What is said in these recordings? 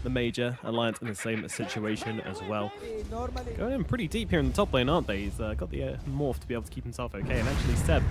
the major alliance in the same situation as well. Going in pretty deep here in the top lane, aren't they? He's got the morph to be able to keep himself okay. And actually, Seb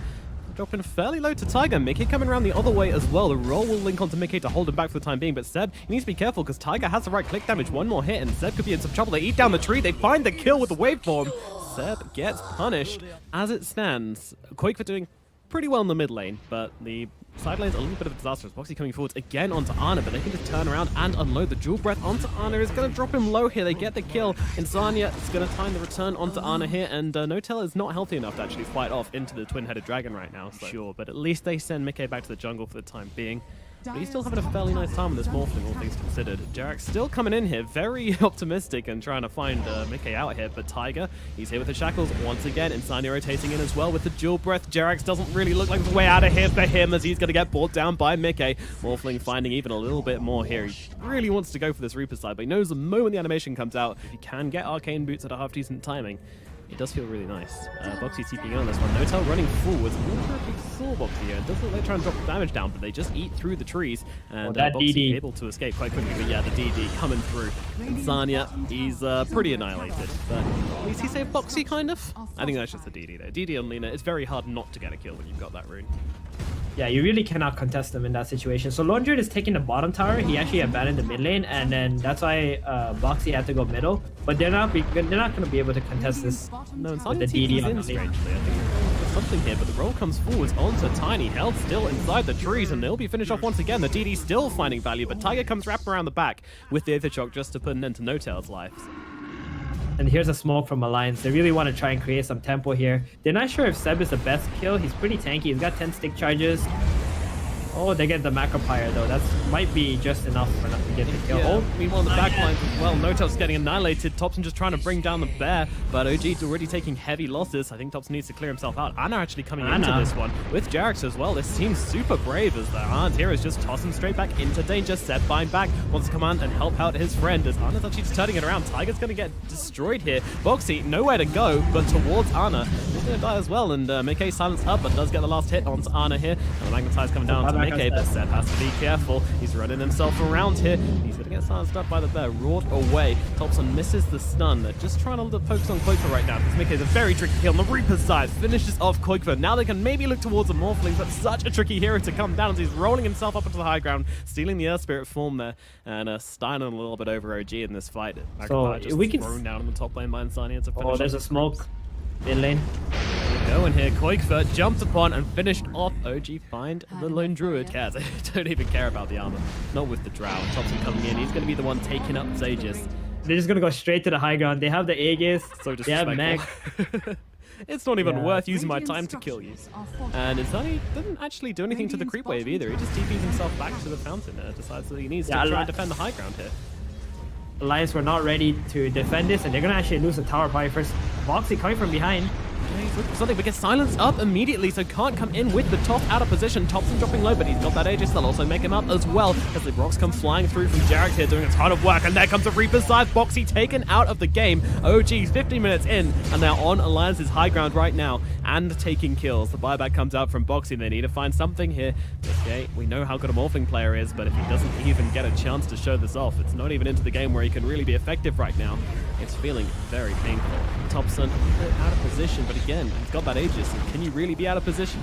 dropping fairly low to Tiger. Mickey coming around the other way as well. The roll will link onto Mickey to hold him back for the time being, but Seb, he needs to be careful because Tiger has the right click damage. One more hit and Seb could be in some trouble. They eat down the tree. They find the kill with the waveform. Seb gets punished. As it stands, Quake for doing pretty well in the mid lane, but the side lane's a little bit of a disaster. Boxy coming forwards again onto Ana, but they can just turn around and unload. The dual breath onto Ana is going to drop him low here. They get the kill. Insania is going to time the return onto Ana here, and Notel is not healthy enough to actually fight off into the twin-headed dragon right now. So. Sure, but at least they send Mickey back to the jungle for the time being. But he's still having a fairly nice time with this morphling, all things considered. Jarek's still coming in here, very optimistic and trying to find Mickey out here. But Tiger, he's here with the shackles once again. Insania rotating in as well with the dual breath. Jarek's doesn't really look like the way out of here for him as he's going to get brought down by Mickey. Morphling finding even a little bit more here. He really wants to go for this Reaper side, but he knows the moment the animation comes out, if he can get arcane boots at a half-decent timing, it does feel really nice. Boxy TPing in on this one. Notel running forwards. I'm not sure if we saw Boxy here. It does look like they're trying to drop the damage down, but they just eat through the trees. And Boxy able to escape quite quickly. But yeah, the DD coming through. Insania, he's pretty annihilated. But at least he saved Boxy, kind of. I think that's just the DD there. DD on Lina, it's very hard not to get a kill when you've got that rune. Yeah, you really cannot contest them in that situation. So Londred is taking the bottom tower. He actually abandoned the mid lane, and then that's why Boxy had to go middle. But they're not going to be able to contest this no, with the DD on the strangely. I think there's something here, but the roll comes forwards onto Tiny, held still inside the trees, and they'll be finished off once again. The DD still finding value, but Tiger comes wrapping around the back with the Aether Shock just to put an end to Notel's life. And here's a smoke from Alliance. They really want to try and create some tempo here. They're not sure if Seb is the best kill. He's pretty tanky. He's got 10 stick charges. Oh, they get the Macro Pyre though. That might be just enough for them to get the kill. Yeah. Oh, meanwhile, the backlines as well. Notel's getting annihilated. Thompson just trying to bring down the bear, but OG's already taking heavy losses. I think Thompson needs to clear himself out. Ana actually coming into this one with Jarex as well. This seems super brave as the Arndt here is just tossing straight back into danger. Seb buying back, wants to come on and help out his friend as Ana's actually just turning it around. Tiger's going to get destroyed here. Boxy, nowhere to go, but towards Ana. He's going to die as well, and Mickey silenced up, but does get the last hit onto Ana here. And the Magnetize coming down to Mickey, but Seb has to be careful. He's running himself around here. He's going to get silenced up by the bear. Wrought away. Thompson misses the stun. They're just trying to focus on Koikva right now because Mickey's a very tricky kill on the Reaper's side. Finishes off Koikva. Now they can maybe look towards the Morphling, but such a tricky hero to come down as he's rolling himself up into the high ground, stealing the Earth Spirit form there, and styling a little bit over OG in this fight. So just we can thrown down in the top lane by Insania to finish. Oh, there's a smoke. Mid lane. Going here, Koikva jumped upon and finished off. OG find the lone druid. Cares. I don't even care about the armor. Not with the drow. Thompson coming in. He's going to be the one taking up Sages. They're just going to go straight to the high ground. They have the Aegis. So they have Mag. It's not even worth using my time to kill you. And Insani doesn't actually do anything to the creep wave either. He just TPs himself back to the fountain and decides that he needs to try and defend the high ground here. Alliance were not ready to defend this, and they're going to actually lose the tower probably first. Boxy coming from behind. He's looking for something, but gets silenced up immediately, so can't come in with the top out of position. Thompson dropping low, but he's got that Aegis. They'll also make him up as well, as the rocks come flying through from Jarek here, doing a ton of work, and there comes a Reaper's side. Boxy taken out of the game. OG's 15 minutes in, and they're on Alliance's high ground right now, and taking kills. The buyback comes out from Boxy, and they need to find something here. Okay, we know how good a Morphling player is, but if he doesn't even get a chance to show this off, it's not even into the game where he can really be effective right now. It's feeling very painful. Thompson out of position, but again, he's got that Aegis. Can you really be out of position?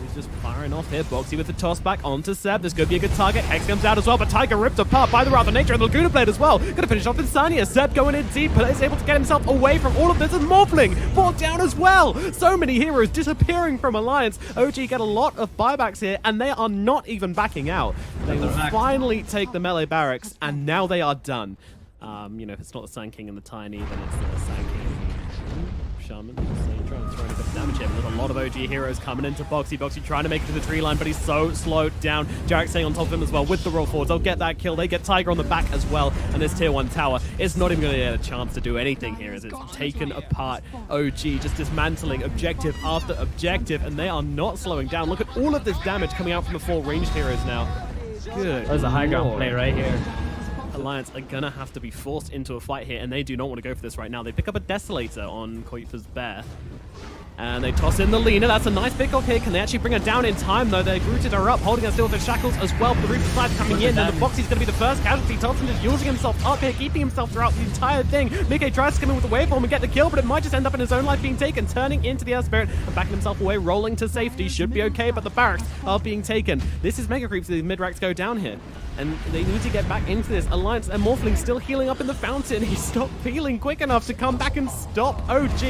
He's just firing off here. Boxy with the toss back onto Seb. This could be a good target. Hex comes out as well, but Tiger ripped apart by the Wrath of Nature and the Laguna Blade as well. Gonna finish off Insania. Seb going in deep, but is able to get himself away from all of this, and Morphling brought down as well. So many heroes disappearing from Alliance. OG get a lot of buybacks here, and they are not even backing out. They will finally take the melee barracks, and now they are done. You know, if it's not the Sand King and the Tiny, then it's the Sand King and Shaman. So you're trying to throw a bit of damage here. There's a lot of OG heroes coming into Boxy. Boxy trying to make it to the tree line, but he's so slowed down. Jarek staying on top of him as well with the roll forwards. They'll get that kill. They get Tiger on the back as well. And this tier 1 tower is not even going to get a chance to do anything here as it's taken apart. OG just dismantling objective after objective, and they are not slowing down. Look at all of this damage coming out from the 4 ranged heroes now. Good. There's a high ground play right here. Alliance are gonna have to be forced into a fight here, and they do not want to go for this right now. They pick up a Desolator on Koikva's bear, And they toss in the Lina. That's a nice pick-off here. Can they actually bring her down in time, though? They rooted her up, holding her still with the shackles as well. But the Reaper side's coming in, and the Boxy's going to be the first casualty. Thompson just using himself up here, keeping himself throughout the entire thing. Mickey tries to come in with the waveform and get the kill, but it might just end up in his own life being taken, turning into the Air Spirit and backing himself away, rolling to safety. Should be okay, but the barracks are being taken. This is Mega Creeps. The mid-racks go down here. And they need to get back into this. Alliance and Morphling still healing up in the fountain. He stopped healing quick enough to come back and stop OG.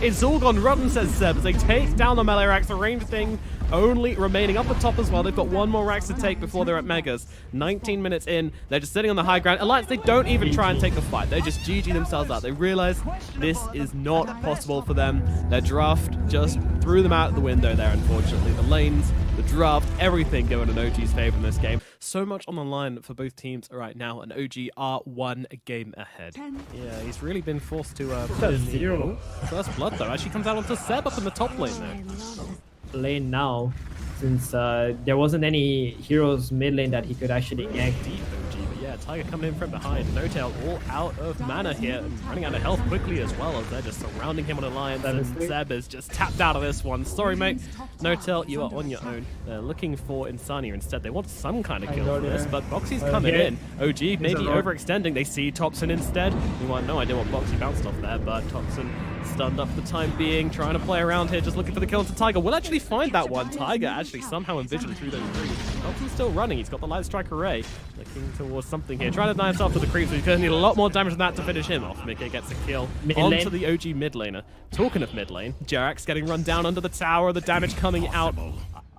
It's all gone rotten, says Seb, as they take down the melee racks. The range thing only remaining up the top as well. They've got one more racks to take before they're at Megas. 19 minutes in. They're just sitting on the high ground. Alliance, they don't even try and take the fight. They just GG themselves out. They realize this is not possible for them. Their draft just threw them out the window there, unfortunately. The lanes, the draft, everything going in OG's favor in this game. So much on the line for both teams right now, and OG are one game ahead. Yeah, he's really been forced to put in the first blood, though. Actually comes out onto Seb up in the top lane there. Lane now, since there wasn't any heroes mid lane that he could actually gank. Deep OG, but yeah, Tiger coming in from behind. No-Tail all out of mana here, and running out of health quickly as well, as they're just surrounding him on Alliance, and Seb is just tapped out of this one. Sorry, mate. No-Tail, you are on your own. They're looking for Insania instead. They want some kind of kill for this, but Boxy's coming in. OG maybe overextending. They see Thompson instead. Meanwhile, no idea what Boxy bounced off there, but Thompson stunned up for the time being, trying to play around here, just looking for the kill into Tiger. We'll actually find that one. Tiger actually somehow envisioned through those trees. Thompson's still running. He's got the Light Strike Array. Looking towards something here. Trying to deny himself to the creeps, but he's going to need a lot more damage than that to finish him off. Mickey gets a kill onto the OG mid laner. Talking of mid lane, Jerax getting run down under the tower. The damage coming out.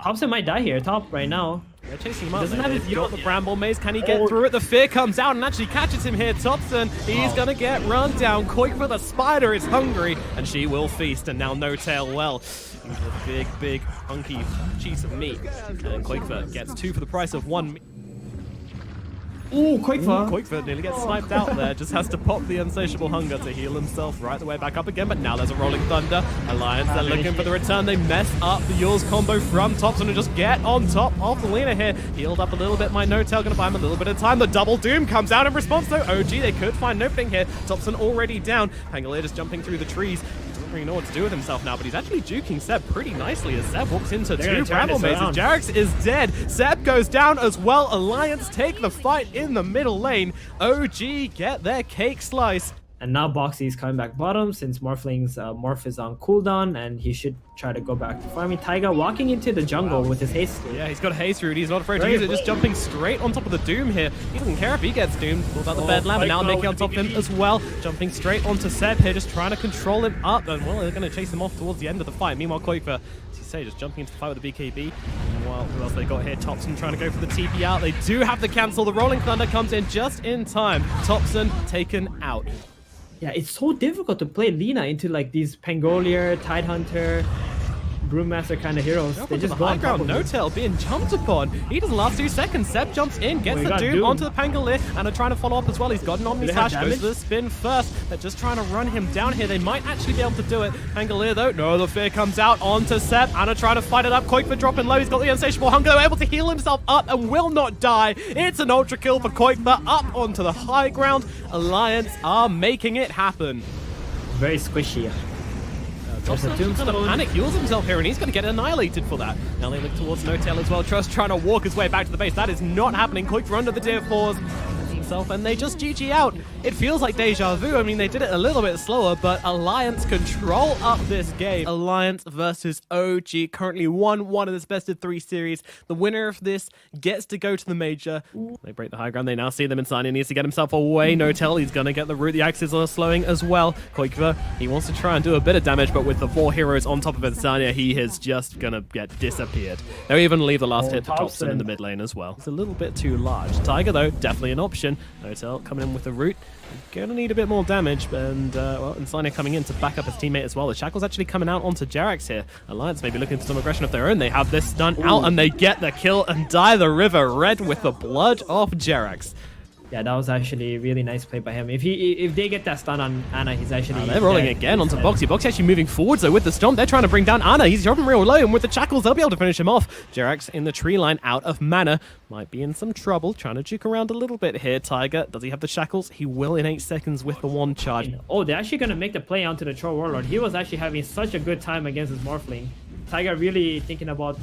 Thompson might die here, top right now. They're chasing him up. He's got the Bramble Maze. Can he get through it? The fear comes out and actually catches him here. Thompson, he's going to get run down. Koik for the spider is hungry, and she will feast. And now No-Tail, well, into a big, big, hunky piece of meat. And Koikva gets 2 for the price of 1. Ooh, Koikva nearly gets sniped out there. Just has to pop the Insatiable Hunger to heal himself right the way back up again. But now there's a Rolling Thunder. Alliance, they're looking for the return. They mess up the Yours combo from Thompson and just get on top of the Lina here. Healed up a little bit. My No-Tail going to buy him a little bit of time. The Double Doom comes out in response though. OG, they could find nothing here. Thompson already down. Pangolier just jumping through the trees. Really know what to do with himself now, but he's actually juking Seb pretty nicely as Seb walks into 2 Bramble Mazes. Jerax is dead. Seb goes down as well. Alliance take the fight in the middle lane. OG get their cake slice. And now Boxy is coming back bottom since Morphling's morph is on cooldown, and he should try to go back to farming. Taiga walking into the jungle with his haste. Yeah, he's got haste root. He's not afraid to use it. Just jumping straight on top of the Doom here. He doesn't care if he gets doomed. Pulls out the bed lamp, and now Mickey on top of him as well. Jumping straight onto Seb here, just trying to control him up. And well, they're going to chase him off towards the end of the fight. Meanwhile, Koikva, as you say, just jumping into the fight with the BKB. Meanwhile, who else they got here? Thompson trying to go for the TP out. They do have the cancel. The Rolling Thunder comes in just in time. Thompson taken out. Yeah, it's so difficult to play Lina into like these Pangolier, Tidehunter, Brewmaster kind of heroes. They just go on top of No-Tail being jumped upon. He doesn't last 2 seconds. Seb jumps in, gets the Doom onto the Pangolier, and are trying to follow up as well. He's got an Omni Slash, goes to the spin first. They're just trying to run him down here. They might actually be able to do it. Pangolier though, no, the fear comes out onto Seb. Anna trying to fight it up. Koikva dropping low. He's got the Insatiable Hunger, able to heal himself up and will not die. It's an ultra kill for Koikva up onto the high ground. Alliance are making it happen. Very squishy. Thompson's going to panic, heals himself here, and he's going to get annihilated for that. Now they look towards No-Tail as well. Trust trying to walk his way back to the base. That is not happening. Koikva under the tier 4s. Himself, and they just GG out. It feels like deja vu. I mean, they did it a little bit slower, but Alliance control up this game. Alliance versus OG, currently 1-1 in this best of 3 series. The winner of this gets to go to the major. They break the high ground. They now see them inside. He needs to get himself away. No-Tail, he's going to get the root. The axes are slowing as well. Koikva, he wants to try and do a bit of damage, but with the 4 heroes on top of Insania, he is just going to get disappeared. They'll even leave the last hit for Thompson in the mid lane as well. It's a little bit too large. Tiger, though, definitely an option. No-Tail coming in with the root. Gonna need a bit more damage, and well, Insania coming in to back up his teammate as well. The Shackle's actually coming out onto Jerax here. Alliance maybe looking for some aggression of their own. They have this stun out, and they get the kill and dye the river red with the blood of Jerax. Yeah, that was actually a really nice play by him. If they get that stun on Ana, he's actually... they're rolling again onto Boxy. Boxy actually moving forwards though with the stomp. They're trying to bring down Ana. He's dropping real low, and with the shackles, they'll be able to finish him off. Jerax in the tree line, out of mana. Might be in some trouble, trying to juke around a little bit here. Tiger, does he have the shackles? He will in 8 seconds with the one charge. Oh, they're actually going to make the play onto the Troll Warlord. He was actually having such a good time against his Morphling. Tiger really thinking about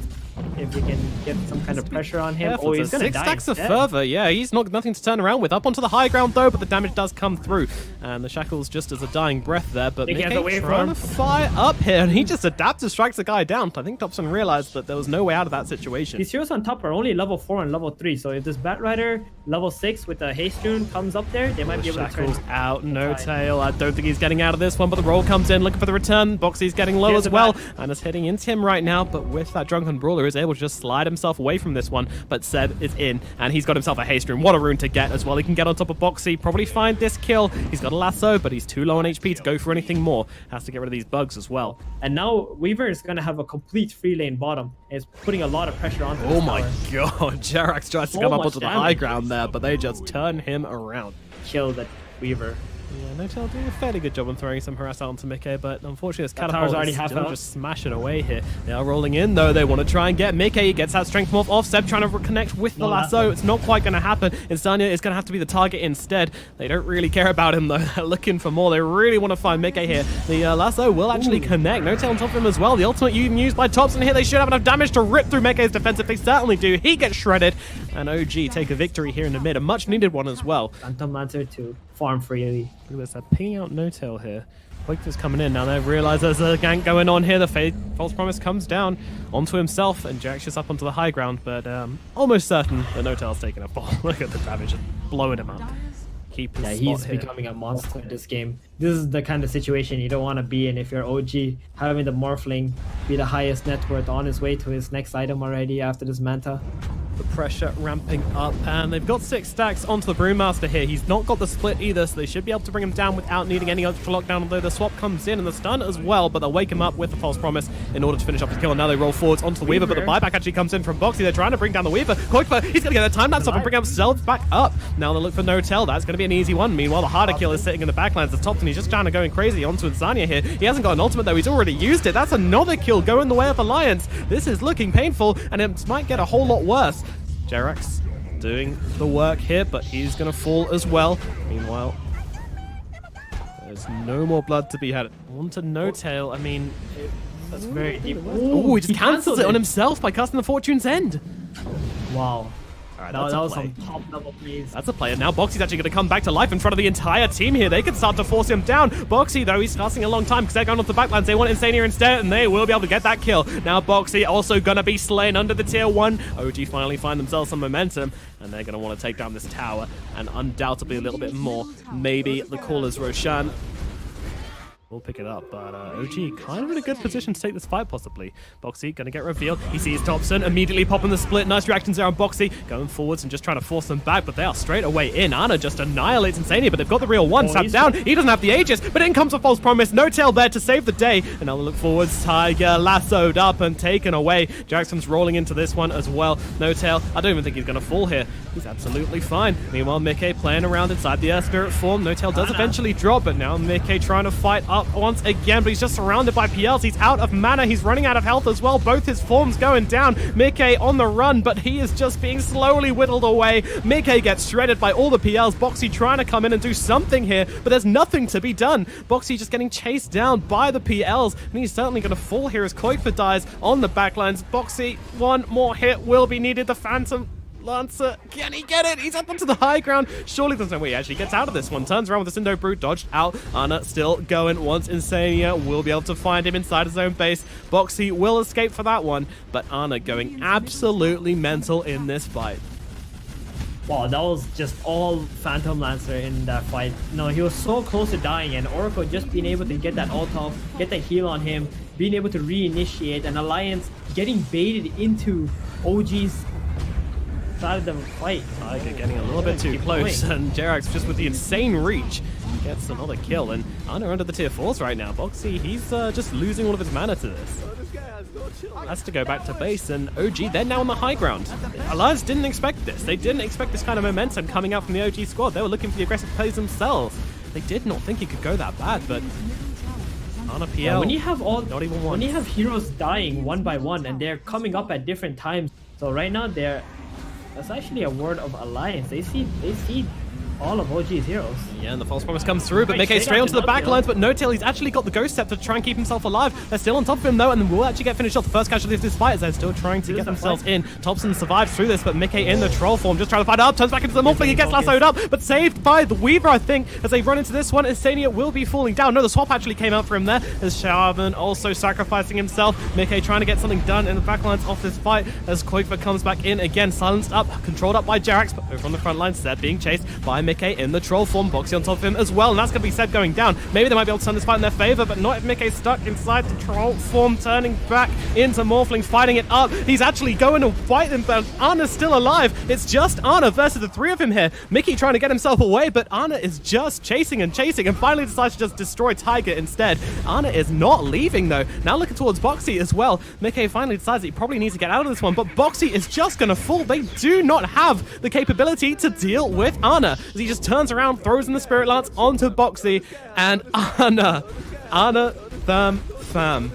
if we can get some kind of pressure on him. Careful, oh, he's gonna 6 die stacks of instead. fervor. Yeah, he's not nothing to turn around with. Up onto the high ground though, but the damage does come through, and the shackles just as a dying breath there. But He has Mickey a wave trying form. to fire up here, and he just adapts and strikes the guy down. I think Thompson realized that there was no way out of that situation. These heroes on top are only level 4 and level 3, so if this Bat Rider level 6 with the haste rune comes up there, they might be able to turn. Shackles out, no tail. I don't think he's getting out of this one, but the roll comes in, looking for the return. Boxy's getting low Here's as the well, bat. and is heading into him right now, but with that Drunken Brawler is able to just slide himself away from this one, but Seb is in, and he's got himself a haste rune. What a rune to get as well. He can get on top of Boxy, probably find this kill. He's got a lasso, but he's too low on HP to go for anything more. Has to get rid of these bugs as well. And now Weaver is gonna have a complete free lane bottom. It's putting a lot of pressure on. Oh my god, Jerax tries to So come up much onto the damage. high ground there, but they just turn him around. Kill that Weaver. Yeah, No-Tail doing a fairly good job on throwing some harass out onto Mickey, but unfortunately his That catapult tower's already is half still health. just smashing away here. They are rolling in though, they want to try and get Mickey. He gets that strength morph off. Seb trying to reconnect with the No lasso. lasso. It's not quite going to happen. Insania is going to have to be the target instead. They don't really care about him though. They're looking for more. They really want to find Mickey here. The lasso will actually connect. No-Tail on top of him as well. The ultimate even used by Thompson here. They should have enough damage to rip through Mickey's defense. If they certainly do, he gets shredded. And OG take a victory here in the mid. A much needed one as well. Phantom Lancer to farm freely. Look at this, they're pinging out No-Tail here. Quake is coming in now. They've realized there's a gank going on here. The False Promise comes down onto himself, and Jack's just up onto the high ground, but almost certain that No-Tail's taking a fall. Look at the damage, just blowing him up. Keep his Yeah, spot he's here. becoming a monster in this game. This is the kind of situation you don't want to be in if you're OG, having the Morphling be the highest net worth on his way to his next item already after this Manta. The pressure ramping up, and they've got 6 stacks onto the Brewmaster here. He's not got the split either, so they should be able to bring him down without needing any extra lockdown, although the swap comes in and the stun as well, but they'll wake him up with the False Promise in order to finish off his kill. And now they roll forwards onto the Weaver, but the buyback actually comes in from Boxy. They're trying to bring down the Weaver. Koikfa, he's going to get a time lapse off and bring himself back up. Now they look for No-Tail. That's going to be an easy one. Meanwhile, the harder kill is sitting in the backlands as Thompson. He's just trying to go crazy onto Insania here. He hasn't got an ultimate though. He's already used it. That's another kill going the way of Alliance. This is looking painful, and it might get a whole lot worse. Jerax doing the work here, but he's going to fall as well. Meanwhile, there's no more blood to be had. On to No-Tail. I mean, That's very deep. oh, he just cancels it on himself by casting the Fortune's End. Wow. All right, That that's a was play. some top level plays. That's a play, and now Boxy's actually going to come back to life in front of the entire team here. They can start to force him down. Boxy, though, he's lasting a long time because they're going off the backlands. They want Insania instead, and they will be able to get that kill. Now Boxy also going to be slain under the tier 1. OG finally find themselves some momentum, and they're going to want to take down this tower, and undoubtedly a little bit more. Maybe the caller's Roshan will pick it up, but OG kind of in a good position to take this fight, possibly. Boxy gonna get revealed. He sees Thompson immediately popping the split. Nice reactions there on Boxy, going forwards and just trying to force them back, but they are straight away in. Ana just annihilates Insania, but they've got the real one. Sat down. He doesn't have the Aegis, but in comes a False Promise. No-Tail there to save the day, and now they look forwards. Tiger lassoed up and taken away. Jackson's rolling into this one as well. No-Tail, I don't even think he's gonna fall here. He's absolutely fine. Meanwhile, Mickey playing around inside the Earth Spirit form. No-Tail does eventually drop, but now Mickey trying to fight up once again, but he's just surrounded by PLs. He's out of mana. He's running out of health as well. Both his forms going down. Mickey on the run, but he is just being slowly whittled away. Mickey gets shredded by all the PLs. Boxy trying to come in and do something here, but there's nothing to be done. Boxy just getting chased down by the PLs, and he's certainly going to fall here as Koikfa dies on the backlines. Boxy, one more hit will be needed. The Phantom Lancer, can he get it? He's up onto the high ground. Surely there's no way he actually gets out of this one. Turns around with the Cindo Brute, dodged out. Ana still going once. Insania will be able to find him inside his own base. Boxy will escape for that one, but Ana going absolutely mental in this fight. Wow, that was just all Phantom Lancer in that fight. No, he was so close to dying, and Oracle just being able to get that ult off, get the heal on him, being able to reinitiate, and Alliance getting baited into OG's side of the fight. Tiger getting a little bit too close, and Jerax just with the insane reach gets another kill, and Ana under the tier 4s right now. Boxy, he's just losing all of his mana to this. Has to go back to base, and OG, they're now on the high ground. Alliance didn't expect this. They didn't expect this kind of momentum coming out from the OG squad. They were looking for the aggressive plays themselves. They did not think it could go that bad, but Ana PL, yeah, when you have not even one. When you have heroes dying one by one and they're coming up at different times, so right now that's actually a word of alliance. They see all of OG's heroes. Yeah, and the false promise comes through, but Mickey straight onto the back lines, but No-Tail, he's actually got the Ghost Scepter to try and keep himself alive. They're still on top of him though, and will actually get finished off. The first casualty of this fight as they're still trying to get themselves in. Thompson survives through this, but Mickey in the troll form, just trying to fight up, turns back into the Morphling, he gets lassoed up, but saved by the Weaver, I think, as they run into this one. Estania will be falling down. No, the swap actually came out for him there, as Shaman also sacrificing himself. Mickey trying to get something done in the back lines off this fight, as Koikva comes back in again, silenced up, controlled up by Jarax, but over on the front line, Seb being chased by Mickey in the troll form. Boxy on top of him as well, and that's going to be Seb going down. Maybe they might be able to turn this fight in their favor, but not if Mickey's stuck inside the troll form, turning back into Morphling, fighting it up. He's actually going to fight them, but Ana's still alive. It's just Ana versus the three of him here. Mickey trying to get himself away, but Ana is just chasing and finally decides to just destroy Tiger instead. Ana is not leaving though. Now looking towards Boxy as well. Mickey finally decides that he probably needs to get out of this one, but Boxy is just going to fall. They do not have the capability to deal with Ana, as he just turns around, throws in the Spirit Lance onto Boxy, and Ana Fam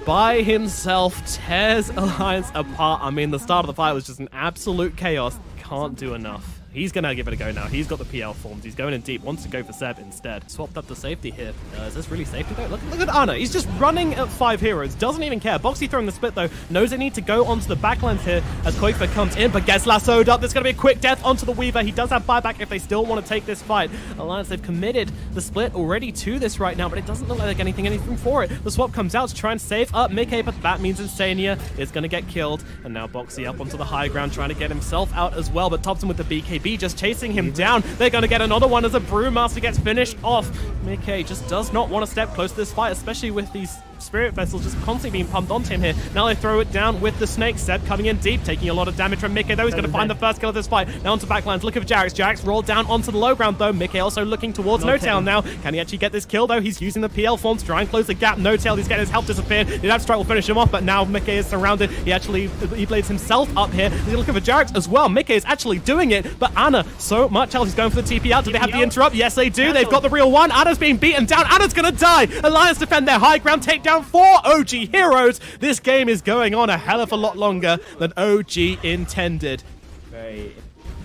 by himself tears Alliance apart. I mean, the start of the fight was just an absolute chaos. Can't do enough. He's going to give it a go now. He's got the PL forms. He's going in deep. Wants to go for Seb instead. Swapped up the safety here. Is this really safety though? Look at Ana. He's just running at 5 heroes. Doesn't even care. Boxy throwing the split though. Knows they need to go onto the backlines here as Koikva comes in, but gets lassoed up. There's going to be a quick death onto the Weaver. He does have buyback if they still want to take this fight. Alliance, they've committed the split already to this right now, but it doesn't look like they're getting anything for it. The swap comes out to try and save up Mickey, but that means Insania is going to get killed. And now Boxy up onto the high ground trying to get himself out as well, but Thompson with the BKB just chasing him down. They're going to get another one as a Brewmaster gets finished off. Mickey just does not want to step close to this fight, especially with these Spirit Vessels just constantly being pumped onto him here. Now they throw it down with the Snake. Seb coming in deep, taking a lot of damage from Mickey, though. He's going to find the first kill of this fight. Now onto backlines. Look at Jarax. Jarax rolled down onto the low ground, though. Mickey also looking towards No-Tail now. Can he actually get this kill, though? He's using the PL form to try and close the gap. No-Tail, he's getting his health disappeared. That strike will finish him off, but now Mickey is surrounded. He actually blades himself up here. He's looking for Jarax as well. Mickey is actually doing it, but Ana, so much health. He's going for the TP out. Do they have the interrupt? Yes, they do. They've got the real one. Ana's being beaten down. Ana's going to die. Alliance defend their high ground, take down 4 OG heroes. This game is going on a hell of a lot longer than OG intended. Very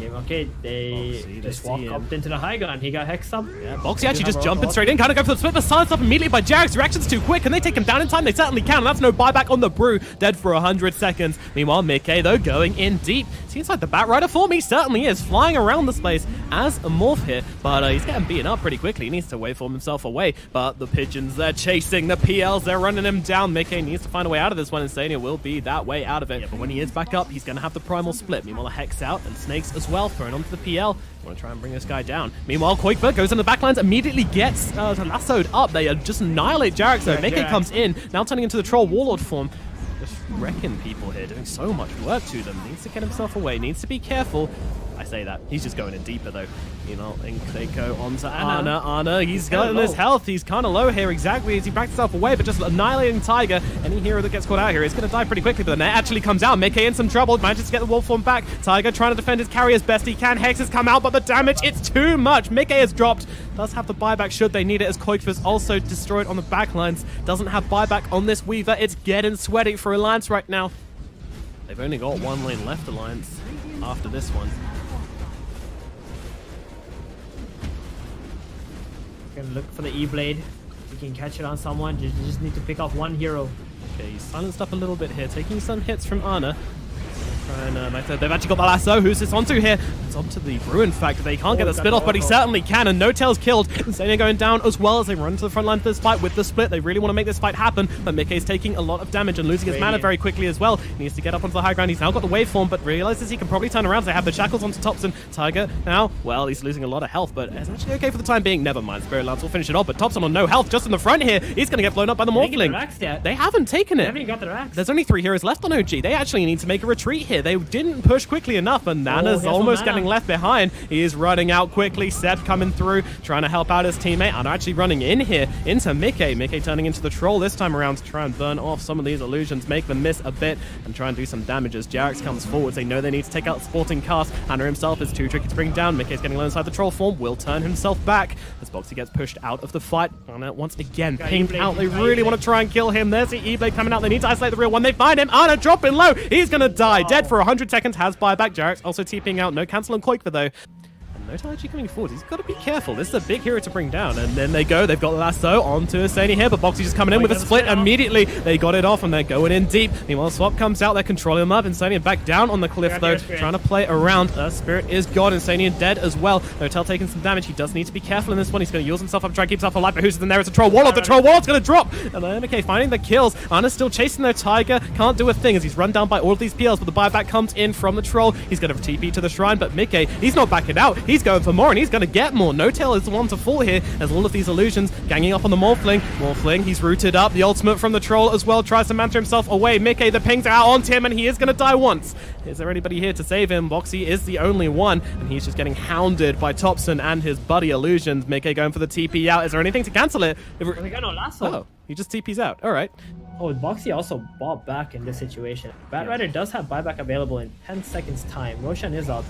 okay, they just walk up into the high ground. He got hexed up. Yeah, Boxy actually just jumping straight in, kind of go for the split, but silenced up immediately by Jarax. Reaction's too quick. Can they take him down in time? They certainly can. And that's no buyback on the Brew. Dead for 100 seconds. Meanwhile, Mickey, though, going in deep. Seems like the Bat Rider form. He certainly is flying around the space as a Morph here, but he's getting beaten up pretty quickly. He needs to waveform himself away, but the Pigeons, they're chasing. The PLs, they're running him down. Mickey needs to find a way out of this one, and Insania will be that way out of it. Yeah, but when he is back up, he's going to have the Primal Split. Meanwhile, a Hex out, and Snakes as well, thrown onto the PL. Want to try and bring this guy down. Meanwhile, Koikva goes in the backlines, immediately gets lassoed up. They just annihilate Jarax, though. Mickey comes in, now turning into the Troll Warlord form. Just wrecking people here, doing so much work to them. Needs to get himself away, needs to be careful. I say that. He's just going in deeper, though. You know, and they go on to Ana. He's got his health. He's kind of low here, exactly as he backs himself away, but just annihilating Tiger. Any hero that gets caught out here is going to die pretty quickly, but the net actually comes out. Mickey in some trouble, manages to get the wolf form back. Tiger trying to defend his carry as best he can. Hex has come out, but the damage, it's too much. Mickey has dropped. Does have the buyback should they need it, as Koikva's also destroyed on the backlines. Doesn't have buyback on this Weaver. It's getting sweaty for Alliance right now. They've only got one lane left, Alliance, after this one. Gonna look for the E-Blade. You can catch it on someone. You just need to pick off one hero. Okay, he's silenced up a little bit here, taking some hits from Ana. They've actually got the lasso. Who's this onto here? It's onto the Brew, in fact. They can't get the split off, but he certainly can, and No-Tail's killed. Insania going down as well as they run to the front line for this fight with the split. They really want to make this fight happen, but Mickey's taking a lot of damage and losing his mana very quickly as well. He needs to get up onto the high ground. He's now got the waveform, but realizes he can probably turn around. They have the shackles onto Thompson. Tiger now, well, he's losing a lot of health, but it's actually okay for the time being. Never mind, Spirit Lance will finish it off, but Thompson on no health just in the front here. He's going to get blown up by the Morphling. They haven't taken it. They haven't got their axe. There's only 3 heroes left on OG. They actually need to make a retreat here. here. They didn't push quickly enough, and Nana's almost getting left behind. He is running out quickly. Seb coming through, trying to help out his teammate. And actually running in here into Mickey. Mickey turning into the troll this time around to try and burn off some of these illusions, make them miss a bit, and try and do some damage as Jarex comes forward. They know they need to take out Sporting Cast. Hannah himself is too tricky to bring down. Mickey's getting low inside the troll form, will turn himself back as Boxy gets pushed out of the fight. Anna once again pinged out. They really want to try and kill him. There's the E-Blade coming out. They need to isolate the real one. They find him. Anna dropping low. He's going to die. Dead for 100 seconds. Has buyback. Jarex also TPing out. No cancel on Koikva though. Notel actually coming forward. He's got to be careful. This is a big hero to bring down. And then they go. They've got the lasso onto Asani here, but Boxy just coming in with a split immediately. They got it off and they're going in deep. Meanwhile, Swap comes out. They're controlling him up. Insanian back down on the cliff though, trying to play around. Spirit is gone. Insanian dead as well. Notel taking some damage. He does need to be careful in this one. He's going to use himself up, try and keep himself alive. But who's in there? It's a troll Warlord. The troll Warlord's going to drop. And then MK finding the kills. Anna's still chasing their Tiger. Can't do a thing as he's run down by all of these PLs, but the buyback comes in from the troll. He's going to TP to the shrine, but Mickey, he's not backing out. He's going for more, and he's going to get more. Notel is the one to fall here as all of these illusions ganging up on the Morphling. Morphling, he's rooted up. The ultimate from the troll as well, tries to mantle himself away. Mickey, the pings are out onto him, and he is going to die once. Is there anybody here to save him? Boxy is the only one, and he's just getting hounded by Topson and his buddy Illusions. Mickey going for the TP out. Is there anything to cancel it? We got no lasso. Oh, he just TP's out. All right. Oh, Boxy also bought back in this situation. Batrider does have buyback available in 10 seconds time. Roshan is up.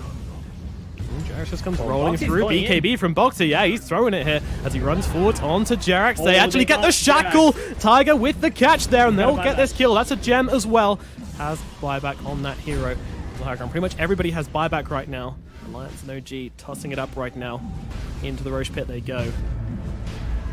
Jarex just comes rolling through. BKB from Boxy. Yeah, he's throwing it here as he runs forward onto Jarex. They actually get the shackle. Tiger with the catch there, and they'll get this kill. That's a gem as well. Has buyback on that hero. Pretty much everybody has buyback right now. Alliance and OG tossing it up right now. Into the Roche pit they go.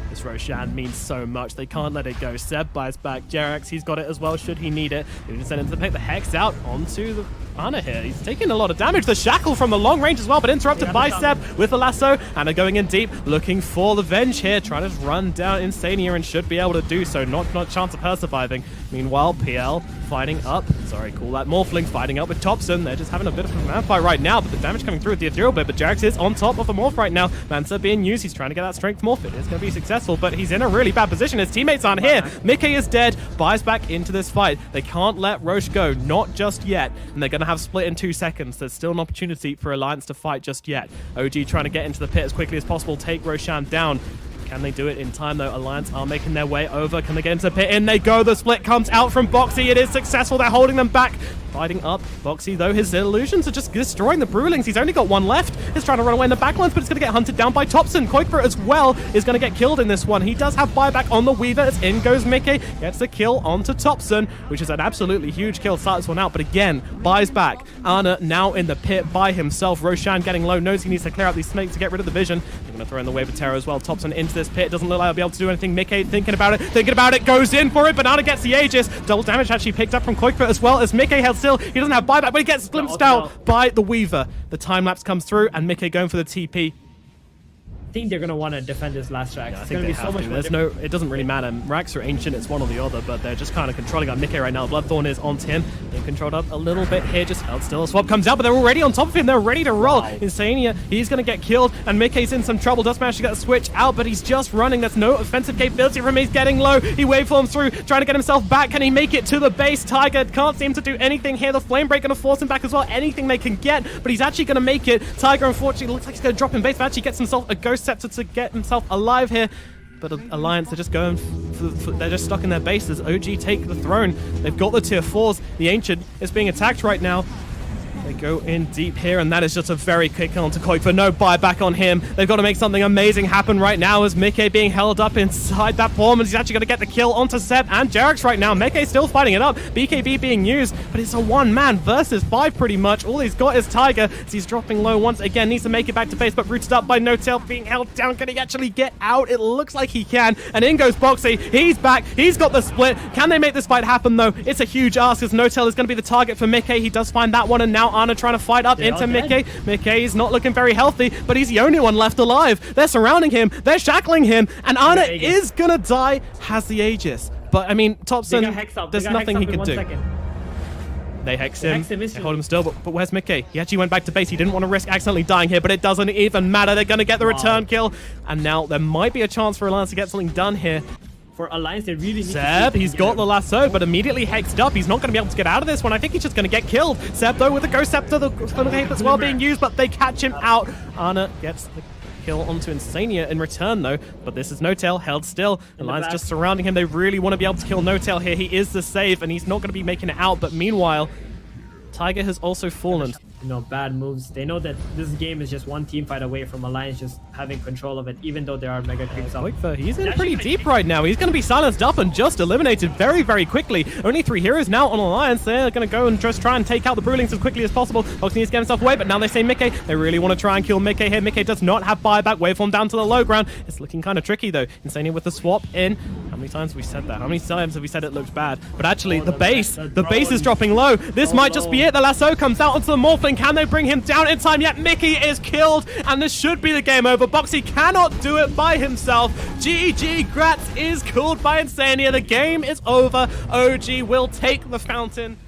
This Roshan means so much. They can't let it go. Seb buys back. Jarex, he's got it as well, should he need it. He can send into the pit. The Hex out onto the Anna here. He's taking a lot of damage. The shackle from the long range as well, but interrupted by Seb with the lasso. Anna going in deep, looking for the Venge here. Trying to run down Insania and should be able to do so. Not chance of her surviving. Meanwhile, PL fighting up. Sorry, call that Morphling fighting up with Topson. They're just having a bit of a man fight right now, but the damage coming through with the ethereal bit. But Jarex is on top of the Morph right now. Mansa being used. He's trying to get that strength Morph. It is going to be successful, but he's in a really bad position. His teammates aren't here. Mickey is dead. Buys back into this fight. They can't let Roche go. Not just yet. And they're going to have split in 2 seconds. There's still an opportunity for Alliance to fight just yet. OG trying to get into the pit as quickly as possible. Take Roshan down. Can they do it in time, though? Alliance are making their way over. Can they get into the pit? In they go. The split comes out from Boxy. It is successful. They're holding them back. Fighting up. Boxy, though, his illusions are just destroying the Brewlings. He's only got one left. He's trying to run away in the backlines, but it's going to get hunted down by Topson. Koikva as well is going to get killed in this one. He does have buyback on the Weaver. As in goes Mickey. Gets the kill onto Topson, which is an absolutely huge kill. Starts one out, but again, buys back. Anna now in the pit by himself. Roshan getting low. Knows he needs to clear out these snakes to get rid of the vision. They're going to throw in the Wave of Terror as well. Topson into this pit. Doesn't look like he'll be able to do anything. Mickey thinking about it. Goes in for it. Banana gets the Aegis. Double damage actually picked up from Koikva as well as Mickey held still. He doesn't have buyback, but he gets glimpsed out by the Weaver. The time lapse comes through, and Mickey going for the TP. I think they're going to want to defend this last rack. Yeah, I think they have to. There's no, it doesn't really matter. Racks or Ancient, it's one or the other, but they're just kind of controlling on Mickey right now. Bloodthorn is onto him. They've controlled up a little bit here, just held still. A swap comes out, but they're already on top of him. They're ready to roll. Wow. Insania, he's going to get killed, and Mickey's in some trouble. Does manage to get a switch out, but he's just running. There's no offensive capability from him. He's getting low. He waveforms through, trying to get himself back. Can he make it to the base? Tiger can't seem to do anything here. The Flame Break going to force him back as well. Anything they can get, but he's actually going to make it. Tiger, unfortunately, looks like he's going to drop in base, but actually gets himself a Ghost Scepter to get himself alive here. But Alliance are just going they're just stuck in their bases. OG take the throne. They've got the tier 4s. The Ancient is being attacked right now. They go in deep here, and that is just a very quick kill onto Koikva. No buyback on him. They've got to make something amazing happen right now as Mickey being held up inside that form, and he's actually going to get the kill onto Seb and Jarex right now. Mickey still fighting it up. BKB being used, but it's a 1-man versus 5 pretty much. All he's got is Tiger as he's dropping low once again. Needs to make it back to base, but rooted up by Notel, being held down. Can he actually get out? It looks like he can, and in goes Boxy. He's back. He's got the split. Can they make this fight happen, though? It's a huge ask as Notel is going to be the target for Mickey. He does find that one, and now Anna trying to fight up into Mickey. Mickey is not looking very healthy, but he's the only one left alive. They're surrounding him. They're shackling him, and Anna is going to die. Has the Aegis. But, I mean, Topson, there's nothing he can do. They hex him. They hold him still, but where's Mickey? He actually went back to base. He didn't want to risk accidentally dying here, but it doesn't even matter. They're going to get the return kill, and now there might be a chance for Alliance to get something done here. for Alliance, they really need Seb, he's got the lasso, but immediately hexed up. He's not going to be able to get out of this one. I think he's just going to get killed. Seb, though, with the Ghost Scepter, the cape as well being used, but they catch him out. Ana gets the kill onto Insania in return, though, but this is No-Tail held still. Alliance just surrounding him. They really want to be able to kill No-Tail here. He is the save, and he's not going to be making it out, but meanwhile, Tiger has also fallen. You know, bad moves. They know that this game is just one team fight away from Alliance just having control of it, even though there are mega creeps up. QUALIFIERS, he's in pretty deep right now. He's going to be silenced up and just eliminated very, very quickly. Only 3 heroes now on Alliance. They're going to go and just try and take out the Brewlings as quickly as possible. Fox needs to get himself away, but now they say Mickey. They really want to try and kill Mickey here. Mickey does not have buyback. Waveform down to the low ground. It's looking kind of tricky, though. Insania with the swap in. How many times have we said that? How many times have we said it looked bad? But actually, the base is dropping low. This might just be it. The lasso comes out onto the Morphling. Can they bring him down in time? Yet Mickey is killed, and this should be the game over. Boxy cannot do it by himself. GG, Gratz is called by Insania. The game is over. OG will take the fountain.